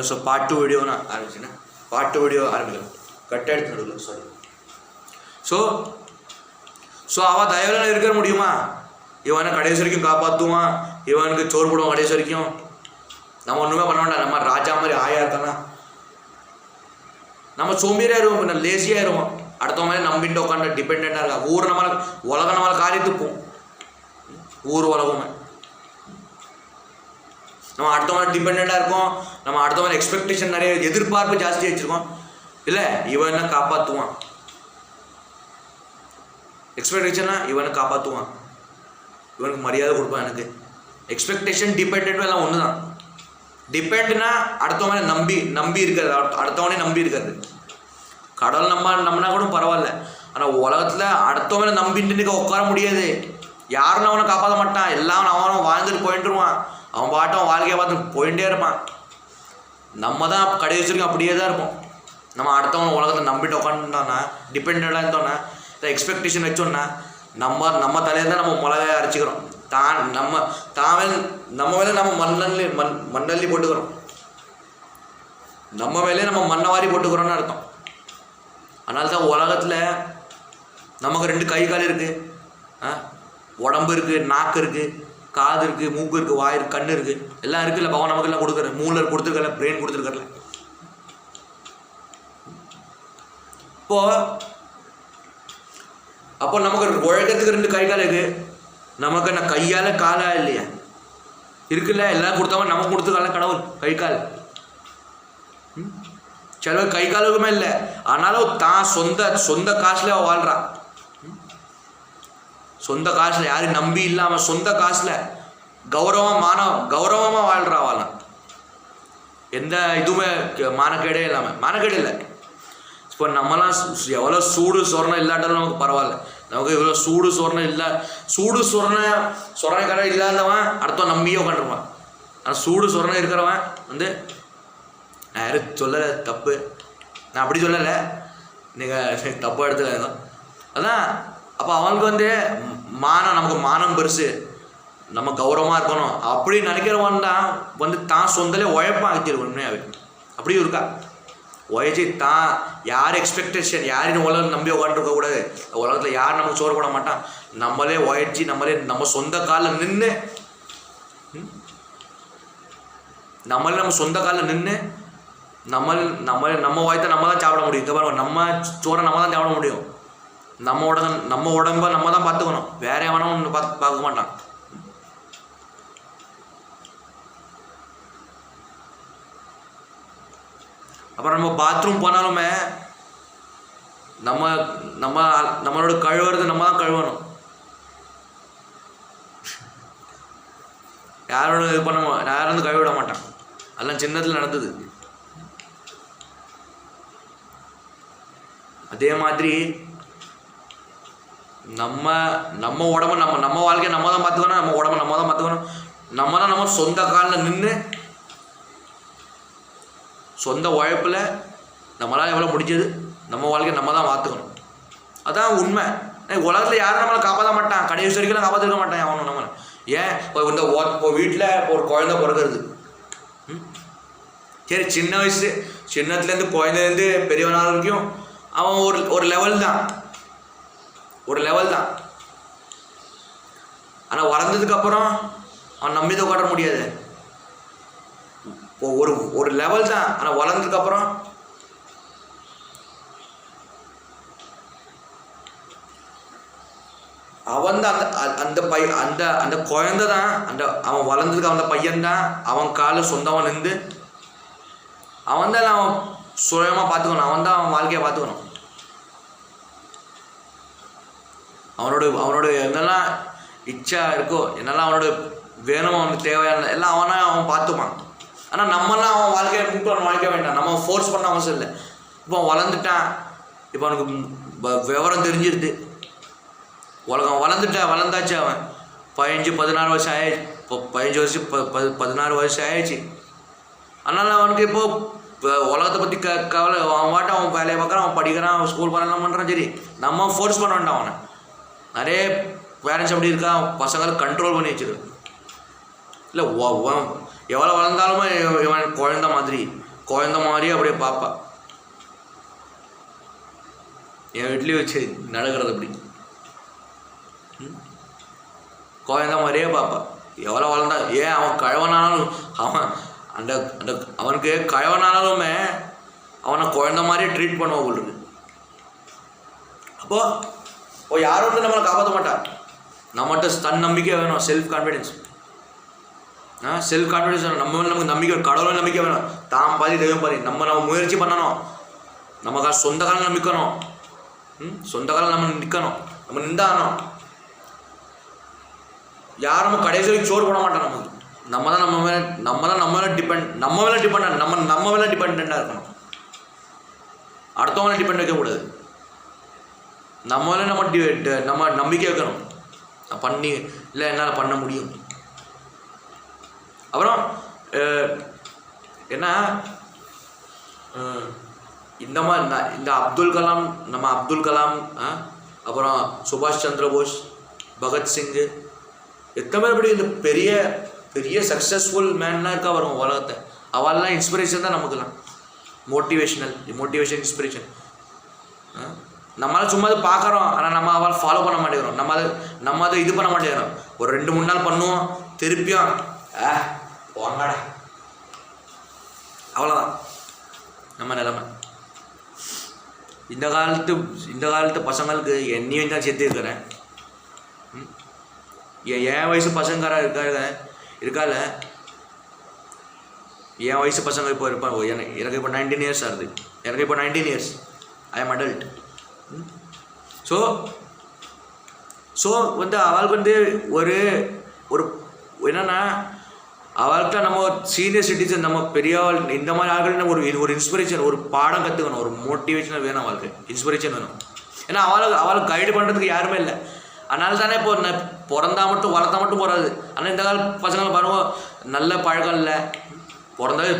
So part 2 video நான் ஆரம்பிச்சேன். Part 2 video ஆரம்பிக்கலாம். கட் எடுத்து நடுவில் சாரி. ஸோ அவன் தயவில் இருக்க முடியுமா? இவனை கடைசி வரைக்கும் காப்பாற்றுவான், இவனுக்கு சோறு போடுவான் கடைசி வரைக்கும். நம்ம ஒன்றுமே பண்ண வேண்டாம். நம்ம ராஜா மாதிரி ஆயா இருக்கலாம். நம்ம சோம்பேறியாயிருவோம், கொஞ்சம் லேசியாயிருவோம். அடுத்த மாதிரி நம்பிட்டு உட்காந்து டிபெண்டாக இருக்கா. ஊர் நம்மளை உலகம் நம்மளை காரியத்துப்போம். ஊர் உலகமே நம்ம அடுத்த மாதிரி டிபெண்டாக இருக்கோம். நம்ம அடுத்த மாதிரி எக்ஸ்பெக்டேஷன் நிறைய எதிர்பார்ப்பு ஜாஸ்தி வச்சுருக்கோம். இல்லை இவன் என்ன காப்பாற்றுவான், எக்ஸ்பெக்டேஷனா இவனை காப்பாற்றுவான், இவனுக்கு மரியாதை கொடுப்பான். எனக்கு எக்ஸ்பெக்டேஷன் டிபெண்ட் எல்லாம் ஒன்று தான். டிபெண்ட்னா அடுத்தவனை நம்பி இருக்கிறது, அடுத்தவனே நம்பி இருக்கிறது. கடவுள் நம்பினா கூட பரவாயில்ல. ஆனால் உலகத்தில் அடுத்தவனை நம்பிட்டு உட்கார முடியாது. யாருன்னு அவனை காப்பாற்ற மாட்டான். எல்லாம் அவன் வாழ்ந்துட்டு போயிட்டுருவான். அவன் பாட்டு அவன் வாழ்க்கையை பார்த்து போயிட்டே இருப்பான். நம்ம தான் கடைசி வரைக்கும் அப்படியே தான் இருப்போம். நம்ம அடுத்தவன் உலகத்தை நம்பிட்டு உட்காந்துட்டோன்னா, டிபெண்டாக இருந்தோன்னா, எக்ஸ்பெக்டேஷன் வச்சோன்னா நம்ம தலையில் தான் நம்ம மிளகாயை அரைச்சிக்கிறோம். நம்ம மேலே நம்ம மண்ணள்ளி போட்டுக்கிறோம். நம்ம மேலே நம்ம மண்ணை வாரி போட்டுக்கிறோன்னு அர்த்தம். அதனால தான் உலகத்தில் நமக்கு 2 கை கால் இருக்குது, உடம்பு இருக்குது, நாக்கு இருக்குது, காது இருக்குது, மூக்கு இருக்குது, வாய் இருக்குது, கண்ணு இருக்குது, எல்லாம் இருக்குல்ல. பகவான் நமக்கு எல்லாம் கொடுக்குற, மூளை கொடுத்துருக்கல, பிரெயின் கொடுத்துருக்கல. அப்போ நமக்கு உழைக்கிறதுக்கு 2 கை கால் இருக்குது. நமக்கு என்ன கையால் காலா இல்லையா? இருக்குல்ல. எல்லாம் கொடுத்தவன் நமக்கு கொடுத்துருக்கால கடவுள் கை கால். சில கை காலுக்குமே இல்லை, ஆனாலும் தான் சொந்த காசுல அவள் வாழ்றான். சொந்த காசுல யாரும் நம்பி இல்லாமல் சொந்த காசுல கௌரவமாக வாழ்றா. அவள் எந்த இதுவுமே மானக்கேடே இல்லாமல். மானக்கேடு இல்லை. இப்போ நம்மலாம் எவ்வளோ சூடு சொரணம் இல்லாட்டாலும் நமக்கு பரவாயில்ல. நமக்கு இவ்வளோ சூடு சொரணை இல்லாதவன் அடுத்தவன் நம்பியே உட்காந்துருப்பான். ஆனால் சூடு சொரணை இருக்கிறவன் நான் யாரும் சொல்லலை, தப்பு, நான் அப்படி சொல்லலை, நீங்கள் தப்பாக எடுத்துக்காங்க. அதான் அப்போ அவனுக்கு நமக்கு மானம் பெருசு, நம்ம கௌரவமாக இருக்கணும் அப்படி நினைக்கிறவன் தான் தான் சொந்தலே உழைப்பான் ஆகிச்சிருக்கு. உண்மையாகவே அப்படியும் இருக்கா. உழைச்சி தான் யார் எக்ஸ்பெக்டேஷன் யாரையும் உலகம் நம்பி உட்காந்துருக்கக்கூடாது. உலகத்தில் யாரும் நமக்கு சோறு போட மாட்டான். நம்மளே உழைச்சி நம்ம சொந்த காலில் நின்று நம்ம சொந்த காலில் நின்று நம்ம வாய்த்தை நம்ம தான் சாப்பிட முடியும். இங்கே பாருங்க, நம்ம சோறை நம்ம தான் சாப்பிட முடியும். நம்ம உடம்பை நம்ம தான் பார்த்துக்கணும். வேற எவனும் ஒன்று பார்க்க மாட்டான். அப்புறம் நம்ம பாத்ரூம் போனாலுமே நம்மளோட கழுவுறது நம்ம தான் கழுவணும். யாரோட இது யாரும் கழுவிட மாட்டான். அதெல்லாம் சின்னத்தில் நடந்தது. அதே மாதிரி நம்ம உடம்பு நம்ம வாழ்க்கையை நம்ம தான் பார்த்துக்கணும். நம்ம உடம்பு நம்ம தான் பார்த்துக்கணும். நம்ம சொந்த காலில் நின்று சொந்த உழைப்பில் நம்மளால் எவ்வளோ முடிஞ்சது நம்ம வாழ்க்கையை நம்ம தான் பார்த்துக்கணும். அதான் உண்மை. உலகத்தில் யாரும் நம்மளை காப்பாற்ற மாட்டான். கடைசி வரைக்கும் காப்பாற்றிருக்க மாட்டான் அவனும் நம்மளை. ஏன் இப்போ வீட்டில் ஒரு குழந்தை பிறக்கிறது, சரி சின்னத்துலேருந்து குழந்தைலேருந்து பெரியவனாக வரைக்கும் அவன் ஒரு லெவல் தான். ஆனால் வளர்ந்ததுக்கப்புறம் அவன் நம்பி உட்கார முடியாது. ஒரு லெவல் தான். ஆனால் வளர்ந்ததுக்கப்புறம் அவன் தான் அந்த குழந்தை தான். அவன் வளர்ந்ததுக்கு அந்த பையன்தான் அவன் காலை சொந்தமாக நின்று அவன் தான் அவன் சுயமாக பார்த்துக்கணும். அவன் தான் அவன் வாழ்க்கையை பார்த்துக்கணும். அவனோட என்னெல்லாம் இச்சா இருக்கோ, என்னெல்லாம் அவனோட வேணும், அவனுக்கு தேவையான எல்லாம் அவன் பார்த்துப்பான். ஆனால் நம்மளாம் அவன் வாழ்க்கையை மூட்டு வாழ்க்கை வேண்டாம். நம்ம ஃபோர்ஸ் பண்ண அவசியம் இல்லை. இப்போ அவன் வளர்ந்துட்டான். இப்போ அவனுக்கு விவரம் தெரிஞ்சிருது. உலகம் வளர்ந்தாச்சு. அவன் 15-16 வருஷம் ஆயிடுச்சு. இப்போ 15 வருஷம் 16 வருஷம் ஆயிடுச்சு. அதனால் அவனுக்கு இப்போது உலகத்தை பற்றி கவலை. அவன் வாட்ட அவன் வேலையை பார்க்குறான், அவன் படிக்கிறான், அவன் ஸ்கூல் பண்ணலாம் பண்ணுறான். சரி, நம்ம ஃபோர்ஸ் பண்ண வேண்டாம் அவனை. நிறைய பேரண்ட்ஸ் அப்படி இருக்கா, பசங்களை கண்ட்ரோல் பண்ணி வச்சுருக்கு. இல்லை எவ்வளோ வளர்ந்தாலுமே இவன் குழந்த மாதிரியே அப்படியே பார்ப்பா. என் வீட்லேயும் வச்சு நடக்கிறது அப்படி. குழந்த மாதிரியே பார்ப்பா. எவ்வளோ வளர்ந்தா ஏன் அவன் கழவனானாலும் அவன் அந்த அந்த அவனுக்கு கழவனானாலுமே அவனை குழந்த மாதிரியே ட்ரீட் பண்ணுவான் உங்களுக்கு. அப்போது யாரும் வந்து நம்மளை காப்பாற்ற மாட்டான். நம்மகிட்ட தன் நம்பிக்கை வேணும், செல்ஃப் கான்ஃபிடென்ஸ். செல்ஃப் கான்ஃபிடென்ஸ் வேணும். நம்ம நமக்கு நம்பிக்கை, கடவுளை நம்பிக்கை வேணும். தான் பாதி தெய்வம் பாதி. நம்ம முயற்சி பண்ணணும். நமக்கு சொந்த காலம் நம்பிக்கணும். சொந்த காலம் நம்ம நிற்கணும். நம்ம நின்றாகணும். யாரும் நம்ம கடைசி வரைக்கும் சோறு போட மாட்டோம். நமக்கு நம்ம தான் நம்ம மேலே டிபெண்டாக இருக்கணும். அடுத்தவங்கள டிபெண்ட் வைக்கக்கூடாது. நம்ம மேலே நம்ம நம்பிக்கை வைக்கணும். பண்ணி இல்லை என்னால் பண்ண முடியும். அப்புறம் என்ன இந்த மாதிரி இந்த அப்துல் கலாம் அப்புறம் சுபாஷ் சந்திர போஸ், பகத்சிங், எத்தனை பேர் இப்படி இந்த பெரிய பெரிய சக்ஸஸ்ஃபுல் மேன்லாம் இருக்கா வரும் உலகத்தை. அவள்லாம் இன்ஸ்பிரேஷன் தான் நமக்குலாம். Motivation inspiration. நம்மளால் சும்மா அது பார்க்குறோம், ஆனால் நம்ம அவள் ஃபாலோ பண்ண மாட்டேங்கிறோம். நம்ம அதை இது பண்ண மாட்டேங்கிறோம். ஒரு 2-3 நாள் பண்ணுவோம், திருப்பியும் போங்கடா, அவ்வளோதான் நம்ம நிலைமை. இந்த காலத்து பசங்களுக்கு என்னையும் தான் சேர்த்து என் வயசு பசங்க இருக்கால. என் வயசு பசங்க இப்போ இருப்பான். எனக்கு இப்போ 19 இயர்ஸ் ஆகுது. எனக்கு இப்போ 19 years. I am adult. So வந்து அவளுக்கு வந்து ஒரு என்னென்னா அவள்கிட்ட நம்ம சீனியர் சிட்டிசன், நம்ம பெரியவாள், இந்த மாதிரி ஆட்கள் ஒரு இன்ஸ்பிரேஷன், ஒரு பாடம் கற்றுக்கணும், ஒரு மோட்டிவேஷனாக வேணும். அவளுக்கு இன்ஸ்பிரேஷன் வேணும். ஏன்னா அவளுக்கு கைடு பண்ணுறதுக்கு யாருமே இல்லை. அதனால தானே இப்போ வளர்த்தா மட்டும் போகாது. ஆனால் இந்த கால பசங்களை பாருங்க, நல்ல பழக்கம் இல்லை. பிறந்தாவே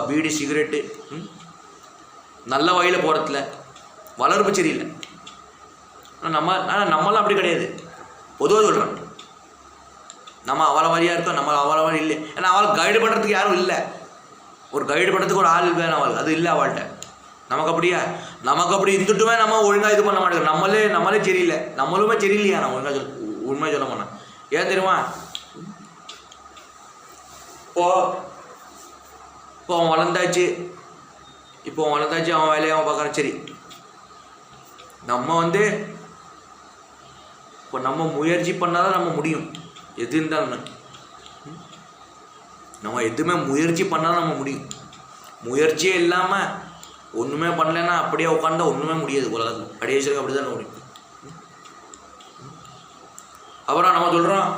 பீடி சிகரெட்டு, நல்ல வழியில் போகிறதில்ல, வளர்ப்பு சரியில்லை. ஆனால் நம்மளாம் அப்படி கிடையாது. பொதுவாக சொல்கிறேன், நம்ம அவ்வளோ வழியாக இருக்கோம், நம்ம அவ்வளோ வழி இல்லை. ஏன்னா அவளுக்கு கைடு பண்ணுறதுக்கு யாரும் இல்லை. ஒரு கைடு பண்ணுறதுக்கு ஒரு ஆள் வேணும் அவளுக்கு. அது இல்லை அவள்கிட்ட. நமக்கு அப்படி இருந்துட்டுமே நம்ம ஒழுங்காக இது பண்ண மாட்டேங்கிறோம். நம்மளே சரியில்லை. நம்மளுமே சரியில்லையா? நான் உண்மையாக சொல்ல போனேன். ஏன் தெரியுமா? இப்போ அவன் வளர்ந்தாச்சு, அவன் வேலையை அவன் பார்க்குறான். சரி, நம்ம வந்து இப்போ நம்ம முயற்சி பண்ணால் தான் நம்ம முடியும். எது இருந்தாலும் நம்ம எதுவுமே முயற்சி பண்ணால் தான் நம்ம முடியும். முயற்சியே இல்லாமல் ஒன்றுமே பண்ணலைன்னா அப்படியே உட்காந்தா ஒன்றுமே முடியாது உலகத்தில். கடைசியாக அப்படி தான் முடியும். அப்புறம் நம்ம சொல்கிறோம்,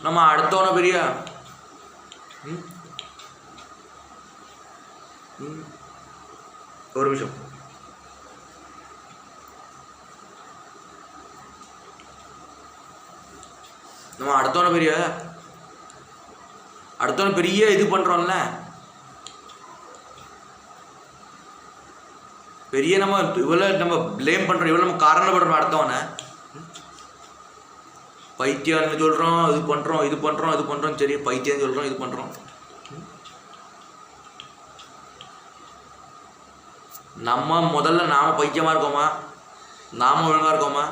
நம்ம அடுத்தவனை பெரிய ஒரு நிமிஷம். நம்ம அடுத்தவனை பெரிய இது பண்ணுறோம்ல, பெரிய நம்ம ப்ளேம் பண்ணுறோம், இவ்வளோ நம்ம காரணப்படுறோம். அடுத்தவனை பைத்தியம்னு சொல்கிறோம், இது பண்ணுறோம். சரி, பைத்தியம் சொல்கிறோம், இது பண்ணுறோம். நம்ம முதல்ல நாம் பைத்தியமாக இருக்கோமா? நாம் ஒழுங்காக இருக்கோமா?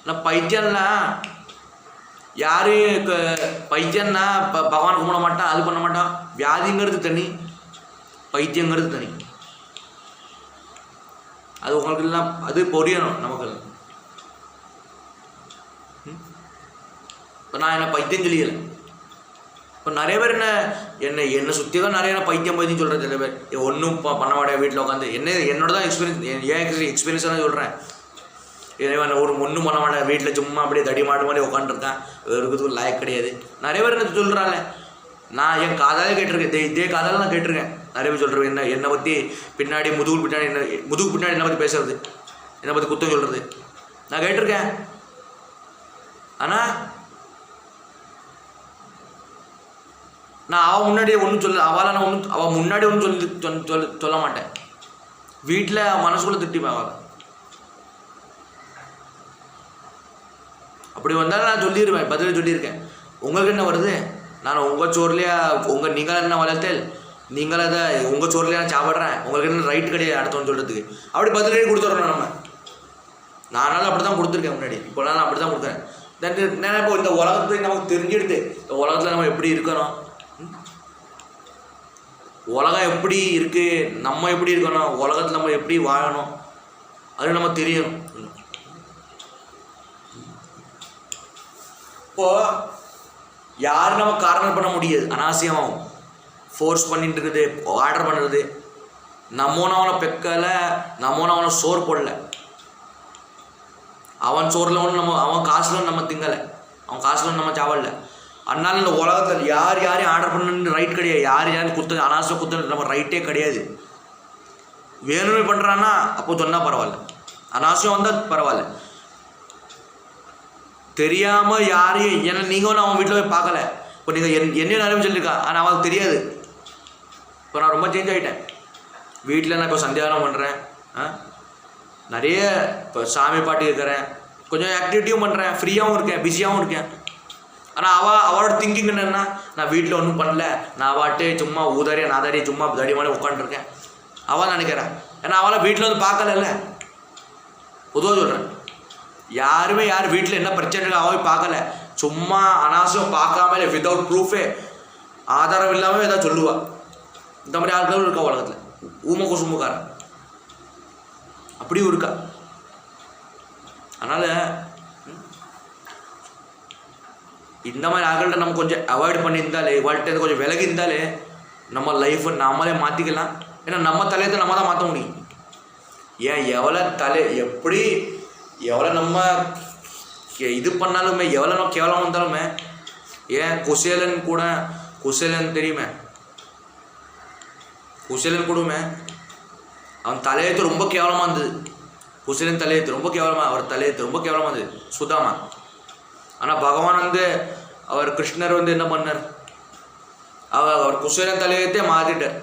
இல்லை பைத்தியம்னா யாரு? பைத்தியம்னா பகவான் கும்பிட மாட்டான், அது பண்ண மாட்டான். வியாதிங்கிறது தனி, பைத்தியங்கிறது தனி. அது உங்களுக்கு எல்லாம் அது புரியணும் நமக்கு. இப்போ நான் என்ன பைத்தியம் சொல்லிக்கல. இப்போ நிறைய பேர் என்னை சுற்றி தான் நிறைய பைத்தியம் சொல்கிறேன். சில பேர் ஒன்றும் பண்ண மாட்டேன், வீட்டில் உட்காந்து என்னோட தான் எக்ஸ்பீரியன்ஸாக தான் சொல்கிறேன். ஒரு ஒன்றும் பண்ண மாட்டேன், வீட்டில் சும்மா அப்படியே தடி மாட்டு மாதிரி உட்காந்துருக்கேன், இருக்கிறதுக்கு லாயக் கிடையாது. நிறைய பேர் என்ன சொல்கிறாங்க. நான் என் காதாலே கேட்டிருக்கேன், இதே காதால் நான் கேட்டிருக்கேன். நிறைய பேர் சொல்கிறேன், என்னை பற்றி பின்னாடி முதுகு பின்னாடி என்னை பற்றி பேசுறது, என்னை பற்றி குத்தம் சொல்கிறது நான் கேட்டிருக்கேன். ஆனால் நான் அவள் முன்னாடியே ஒன்றும் அவள் முன்னாடி ஒன்றும் சொல்ல மாட்டேன். வீட்டில் மனசுக்குள்ளே திட்டிப்பேன் அவள். அப்படி வந்தாலும் நான் பதில் சொல்லியிருக்கேன். உங்களுக்கு என்ன வருது? நான் உங்கள் சோர்லேயே நீங்கள் என்ன வளர்த்தேன், நீங்கள் அதை உங்கள் சோர்லேயே நான் சாப்பிட்றேன், உங்களுக்கு என்ன ரைட் கிடையாது அடுத்தவன் சொல்கிறதுக்கு. அப்படி பதிலடி கொடுத்துட்றோம் நம்ம. நானாலும் அப்படி தான் கொடுத்துருக்கேன் முன்னாடி, இப்போ நான் அப்படி தான் கொடுக்குறேன். நான் இப்போ இந்த உலகத்தை நமக்கு தெரிஞ்சிடுது, இந்த உலகத்தில் நம்ம எப்படி இருக்கணும், உலகம் எப்படி இருக்குது, நம்ம எப்படி இருக்கணும், உலகத்தில் நம்ம எப்படி வாழணும், அது நம்ம தெரியணும். இப்போது யாரும் நம்ம காரணம் பண்ண முடியாது, அனாவசியமாகும் ஃபோர்ஸ் பண்ணிட்டு இருக்குது, ஆர்டர் பண்ணுறது. நம்மனவனை பெக்கலை, நம்மனவனை சோறு போடல, அவன் சோறில் ஒன்று நம்ம, அவன் காசில் நம்ம திங்கலை, அவன் காசில் நம்ம சாப்பிடல. அதனால இந்த உலகத்தில் யார் யாரையும் ஆர்டர் பண்ணு ரைட் கிடையாது, யார் யாரும் குத்து அனாவசியம் குத்து நம்ம ரைட்டே கிடையாது. வேணுமே பண்ணுறான்னா அப்போ சொன்னால் பரவாயில்ல, அனாவசியம் வந்தால் பரவாயில்ல. தெரியாமல் யாரையும், ஏன்னா நீங்கள் ஒன்று அவன் வீட்டில் போய் பார்க்கல, இப்போ நீங்கள் என்ன நிறைய சொல்லியிருக்கா, ஆனால் அவனுக்கு தெரியாது. இப்போ நான் ரொம்ப சேஞ்ச் ஆகிட்டேன். வீட்டில் நான் இப்போ சந்தியானம் பண்ணுறேன், நிறைய இப்போ சாமி பாட்டு இருக்கிறேன், கொஞ்சம் ஆக்டிவிட்டியும் பண்ணுறேன், ஃப்ரீயாகவும் இருக்கேன், பிஸியாகவும் இருக்கேன். ஆனால் அவளோட திங்கிங் என்னென்னா, நான் வீட்டில் ஒன்றும் பண்ணல, நான் பாட்டு சும்மா ஊதாரியா நாதாரியா சும்மா தடி மாதிரி உட்காந்துருக்கேன் அவள் நினைக்கிறேன். ஏன்னா அவளை வீட்டில் வந்து பார்க்கல, பொதுவாக சொல்கிறேன். யாருமே யார் வீட்டில் என்ன பிரச்சனை அவன் பார்க்கல, சும்மா அனாவசியம் பார்க்காம வித்தவுட் ப்ரூஃபே ஆதாரம் இல்லாமல் ஏதாவது சொல்லுவாள். இந்த மாதிரி ஆட்களும் இருக்கா உலகத்தில், ஊம குசுமுக்காரன் அப்படியும் இருக்கா. அதனால் இந்த மாதிரி ஆட்கள்கிட்ட நம்ம கொஞ்சம் அவாய்ட் பண்ணியிருந்தாலே, இவாள்கிட்ட கொஞ்சம் விலகி இருந்தாலே நம்ம லைஃப்பை நம்மளே மாற்றிக்கலாம். ஏன்னா நம்ம தலையத்தை நம்ம தான் மாற்ற முடியும். ஏன் எவ்வளோ எப்படி எவ்வளோ நம்ம இது பண்ணாலுமே, எவ்வளோ நம்ம கேவலம் வந்தாலுமே, ஏன் குசேலன் தெரியுமே, குசேலன் கூடமே அவன் தலையெழுத்து ரொம்ப கேவலமாக இருந்தது. குசேலன் தலையெழுத்து ரொம்ப கேவலமாக, அவர் தலையெழுத்து ரொம்ப கேவலமாக இருந்தது, சுதாமா. ஆனால் பகவான் அவர் கிருஷ்ணர் என்ன பண்ணார், அவர் குசேலன் தலையெழுத்தே மாற்றிட்டார்.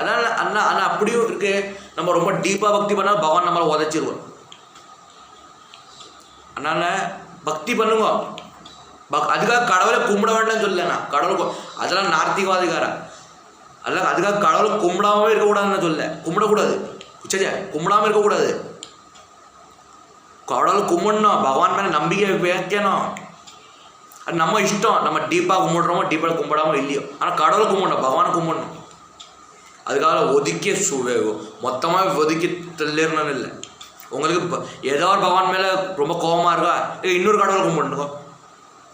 அதனால் ஆனால் அப்படியும் இருக்கு, நம்ம ரொம்ப டீப்பாக பக்தி பண்ணால் பகவான் நம்மளை உதச்சிருவோம். அதனால் பக்தி பண்ணுங்க, அதுக்காக கடவுளை கும்பிட வேண்டாம்னு சொல்லலைண்ணா. கடவுள் அதெல்லாம் நார்த்திகவாதிகாரா, அதெல்லாம் அதுக்காக கடவுளை கும்பிடாமவே இருக்கக்கூடாதுன்னு சொல்ல, கும்பிடக்கூடாது, சரியா, கும்பிடாமல் இருக்கக்கூடாது. கடவுளை கும்பிடணும், பகவான் மேலே நம்பிக்கை வைக்கணும். அது நம்ம இஷ்டம், நம்ம டீப்பாக கும்பிடுறோமோ டீப்பாக கும்பிடாமோ இல்லையோ, ஆனால் கடவுளை கும்பிடணும், பகவானை கும்பிடணும். அதுக்காக ஒதுக்கி மொத்தமாக ஒதுக்கி தள்ளிடணும்னு இல்லை. உங்களுக்கு ஏதோ ஒரு பகவான் மேலே ரொம்ப கோபமாக இருக்கா, இன்னொரு கடவுளை கும்பிடணுங்க.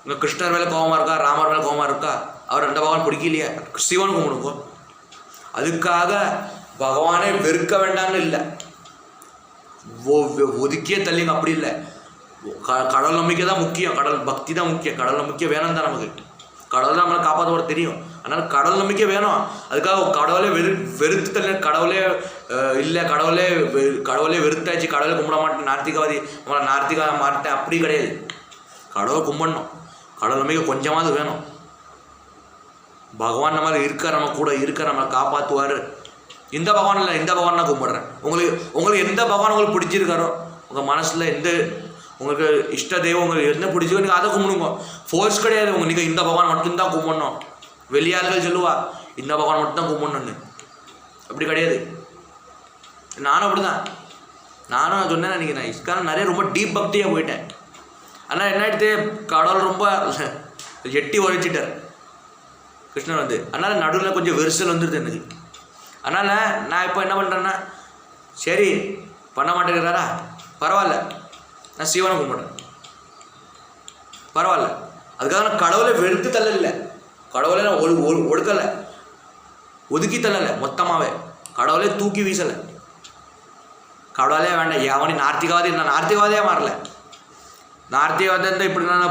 உங்கள் கிருஷ்ணர் மேலே கோபமாக இருக்கா, ராமர் மேலே கோபமாக இருக்கா, அவர் ரெண்டு பகவான் பிடிக்கலையே, சிவன் கும்பிடுங்க. அதுக்காக பகவானே வெறுக்க வேண்டாம்னு இல்லை, ஒதுக்கியே தள்ளிங்க, அப்படி இல்லை. கடவுள் நம்பிக்கை தான் முக்கியம், கடவுள் பக்தி தான் முக்கியம், கடவுள் நம்பிக்கை வேணும் தான் நமக்கு. கடவுள் நம்மளை காப்பாற்ற தெரியும், அதனால் கடவுள் நம்பிக்கை வேணும். அதுக்காக கடவுளே வெறுத்து தள்ளி, கடவுளே இல்லை, கடவுளே வெறுத்தாச்சு, கடவுளை கும்பிட மாட்டேன், நார்த்திகவாதி நம்மளை நார்த்திகா மாட்டேன், அப்படி கிடையாது. கடவுளை கும்பிடணும், கடவுள் நம்பிக்கை கொஞ்சமாவது வேணும். பகவான் நம்மளை நம்ம கூட நம்மளை காப்பாற்றுவார். இந்த பகவான் இல்லை, இந்த பகவான் நான் கும்பிட்றேன். உங்களுக்கு எந்த பகவான் உங்களுக்கு பிடிச்சிருக்காரோ, உங்கள் மனசில் உங்களுக்கு இஷ்ட தெய்வம் உங்களுக்கு என்ன பிடிச்சிக்கோ நீங்கள் அதை கும்பிடுங்க. ஃபோர்ஸ் கிடையாது நீங்கள் இந்த பகவான் மட்டும்தான் கும்பிடணும். வெளியாள்கள் சொல்லுவா இந்த பகவான் மட்டும்தான் கும்பிடணுன்னு, அப்படி கிடையாது. நானும் அப்படி தான், நானும் சொன்னேன் நினைக்கிறேன். இதுக்கான நிறைய ரொம்ப டீப் பக்தியாக போயிட்டேன். ஆனால் என்ன ஆகிடுது, கடவுள் ரொம்ப எட்டி உழைச்சிட்டார் கிருஷ்ணர் அதனால் நடுவில் கொஞ்சம் வெரிசல் வந்துடுது எனக்கு. அதனால் நான் இப்போ என்ன பண்ணுறேன்னா, சரி பண்ண மாட்டேங்கிறாரா பரவாயில்ல, நான் சிவனை கும்பிட்றேன், பரவாயில்ல. அதுக்காக நான் கடவுளை வெறுத்து தள்ளலை, கடவுளை நான் ஒடுக்கலை, ஒதுக்கி தள்ளலை, மொத்தமாகவே கடவுளே தூக்கி வீசலை. கடவுளே வேண்டாம், அவனி நார்த்திகவாதி, நான் நார்த்திகவாதியாக மாறல. நார்த்திகவாதி இருந்தால் இப்படி நான்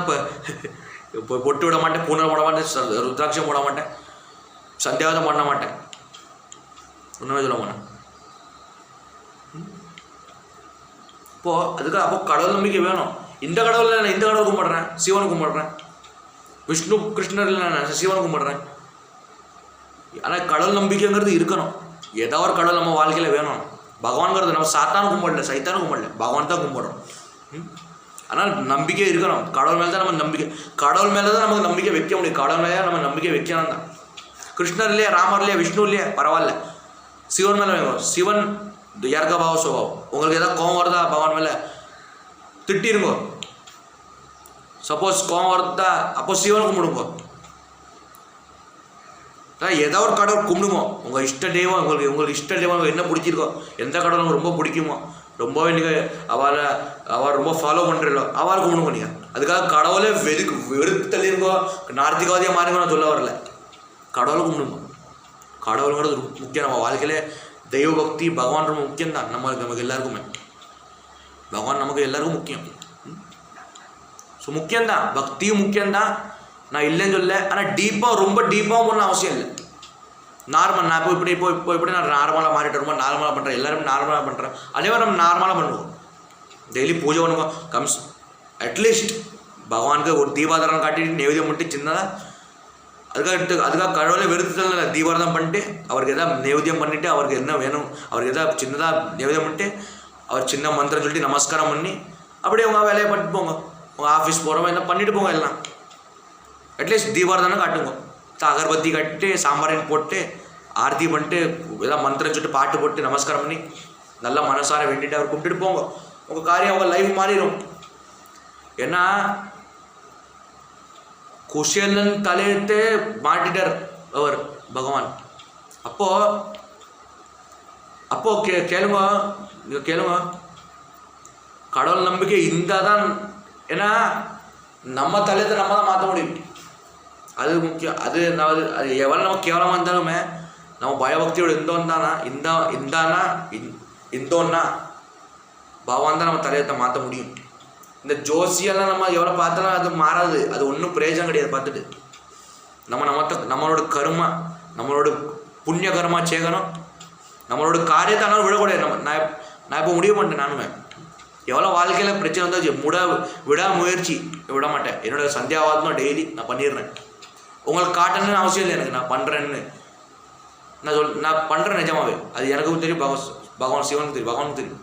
இப்போ பொட்டு விட மாட்டேன், பூனை போட மாட்டேன், ருத்ராட்சம் போட மாட்டேன், சந்தியாவதம் பண்ண மாட்டேன், ஒன்றுமே சொல்ல மாட்டேன். அப்போ கடவுள் நம்பிக்கை வேணும். இந்த கடவுளில் நான் இந்த கடவுள் கும்பிட்றேன், சிவனை கும்பிட்றேன், விஷ்ணு கிருஷ்ணரில் நான் சிவனை கும்பிட்றேன். ஆனால் கடவுள் நம்பிக்கைங்கிறது இருக்கணும். ஏதோ ஒரு கடவுள் நம்ம வாழ்க்கையில் வேணும். பகவான்கிறது நம்ம சாத்தான கும்பிடல, சைத்தான கும்பிடல, பகவான் தான் கும்பிட்றோம். ஆனால் நம்பிக்கை இருக்கணும். கடவுள் மேலே தான் நம்ம நம்பிக்கை, கடவுள் மேலே தான் நமக்கு நம்பிக்கை வைக்க முடியும். கடவுள் மேலே நம்ம நம்பிக்கை வைக்கணும் தான். கிருஷ்ணர் இல்லையா, ராமர் இல்லையா, விஷ்ணு இல்லையா, பரவாயில்ல, சிவன் மேலே வைக்கணும். சிவன் இறக்க பாவ சுபாவம். உங்களுக்கு எதாவது கோவம் வருதா பகவான் மேலே, திட்டிருங்கோ. சப்போஸ் கோவம் வருதா, அப்போ சிவனை கும்பிடுங்கோ. ஏதோ ஒரு கடவுள் கும்பிடுங்க. உங்கள் இஷ்ட தெய்வம், உங்களுக்கு இஷ்ட தெய்வம் என்ன பிடிச்சிருக்கோ, எந்த கடவுள் உங்களுக்கு ரொம்ப பிடிக்குமோ, ரொம்பவே நீங்கள் அவள் ரொம்ப ஃபாலோ பண்ணுறீங்களோ அவள் கும்பிடுங்க நீங்கள். அதுக்காக கடவுளே வெறுத்து தள்ளிருங்கோ, நார்த்திகவாதியாக மாறுங்க நான் சொல்ல வரல. கடவுளை கும்பிடுங்க. கடவுளுங்கிறது முக்கியம். நம்ம வாழ்க்கையிலே தெய்வ பக்தி பகவான் ரொம்ப முக்கியம்தான். நமக்கு எல்லாருக்குமே பகவான் நமக்கு எல்லாருக்கும் முக்கியம். ஸோ முக்கியம்தான், பக்தியும் முக்கியம்தான், நான் இல்லைன்னு சொல்ல. ஆனால் டீப்பாக ரொம்ப டீப்பாகவும் பண்ண அவசியம் இல்லை. நார்மல், நான் இப்போ நான் நார்மலாக மாறிட்டு ரொம்ப நார்மலாக பண்ணுறேன், எல்லாருமே நார்மலாக பண்ணுறேன். அதே மாதிரி நம்ம நார்மலாக பண்ணுவோம். டெய்லி பூஜை பண்ணுவோம். கம்ஸ் அட்லீஸ்ட் பகவானுக்கு ஒரு தீபாதாரம் காட்டிட்டு நைவேத்தியம் பண்ணிட்டு சின்னதாக, அதுக்காக கடவுளை வெறுத்துதல் தீபாராதம் பண்ணிட்டு அவருக்கு எதாவது நைவேத்தியம் பண்ணிவிட்டு அவருக்கு என்ன வேணும், அவருக்கு எதாவது சின்னதாக நைவேத்தியம் பண்ணிட்டு அவர் சின்ன மந்திரம் சொல்லிட்டு நமஸ்காரம் பண்ணி அப்படியே உங்கள் வேலையை பண்ணிட்டு போங்க. உங்கள் ஆஃபீஸ் போகிறவங்க என்ன பண்ணிட்டு போங்க. எல்லாம் அட்லீஸ்ட் தீபாராதனை காட்டுங்க. அகர்பத்தி கட்டு சாம்பாரின் போட்டு ஆர்த்தி பண்ணிட்டு எதாவது மந்திரம் சொல்லிட்டு பாட்டு போட்டு நமஸ்காரம் பண்ணி நல்லா மனசார வேண்டிட்டு அவர் கும்பிட்டுட்டு போங்க. உங்கள் காரியம் உங்கள் லைஃப் மாறிடும். ஏன்னா குஷேலன் தலையத்தை மாட்டிட்டார் அவர் பகவான். அப்போ கேளுங்க, நீங்கள் கேளுங்க, கடவுள் நம்பிக்கை இருந்தால் தான். ஏன்னா நம்ம தலையத்தை நம்ம தான் மாற்ற முடியும். அது முக்கியம். அது எவ்வளோ நம்ம கேவலமாக இருந்தாலுமே நம்ம பயபக்தியோட இந்தோன்னா பகவான் தான் நம்ம தலையத்தை மாற்ற முடியும். இந்த ஜோசியெல்லாம் நம்ம எவ்வளோ பார்த்தாலும் அது மாறாது. அது ஒன்றும் பிரயோஜனம் கிடையாது. பார்த்துட்டு நம்மளோட கர்மா, நம்மளோட புண்ணிய கர்மா சேகணும். நம்மளோட காரியத்தை ஆனால் விடக்கூடாது. நான் இப்போ முடிவு பண்ணிட்டேன். நானுமே எவ்வளோ வாழ்க்கையில் பிரச்சனை வந்தாச்சு விடாமுயற்சி விட மாட்டேன். என்னோட சந்தியாவாதமாக டெய்லி நான் பண்ணிடுறேன். உங்களுக்கு காட்டணும்னு அவசியம் இல்லை. எனக்கு நான் பண்ணுறேன்னு நான் பண்ணுறேன் நிஜமாவே. அது எனக்கும் தெரியும், பகவான் சிவனுக்கு தெரியும், பகவானுக்கு தெரியும்.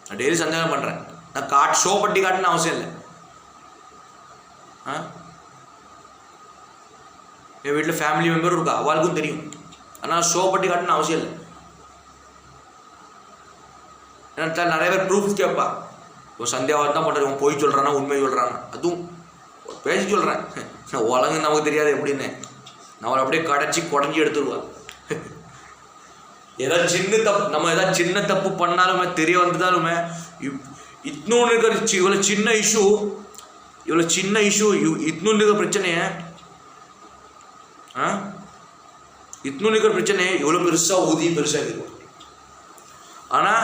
நான் டெய்லி சந்தேகம் பண்ணுறேன். நான் ஷோ பட்டி காட்டுன்னு அவசியம் இல்லை. என் வீட்டில் ஃபேமிலி மெம்பரும் இருக்கா, அவளுக்கும் தெரியும். ஆனால் ஷோ பட்டி காட்டுன்னு அவசியம் இல்லை. ஏன்னா நிறைய பேர் ப்ரூஃப் கேட்பா. இப்போ சந்தியாவாதம் தான் பண்ணுறேன், போய் சொல்கிறானா உண்மை சொல்கிறானா, அதுவும் பேசி சொல்கிறேன். உலகம் நமக்கு தெரியாது எப்படின்னு. நம்மளை அப்படியே குடஞ்சி எடுத்துருவா. ஏதாவது சின்ன தப்பு பண்ணாலுமே தெரிய வந்ததாலுமே இத்னூன்னு இருக்கிற இவ்வளோ சின்ன இஷ்யூ இத்னூன்னு இருக்கிற பிரச்சனையை இத்னூன்னு இருக்கிற பிரச்சனையை இவ்வளோ பெருசாக இருக்கும். ஆனால்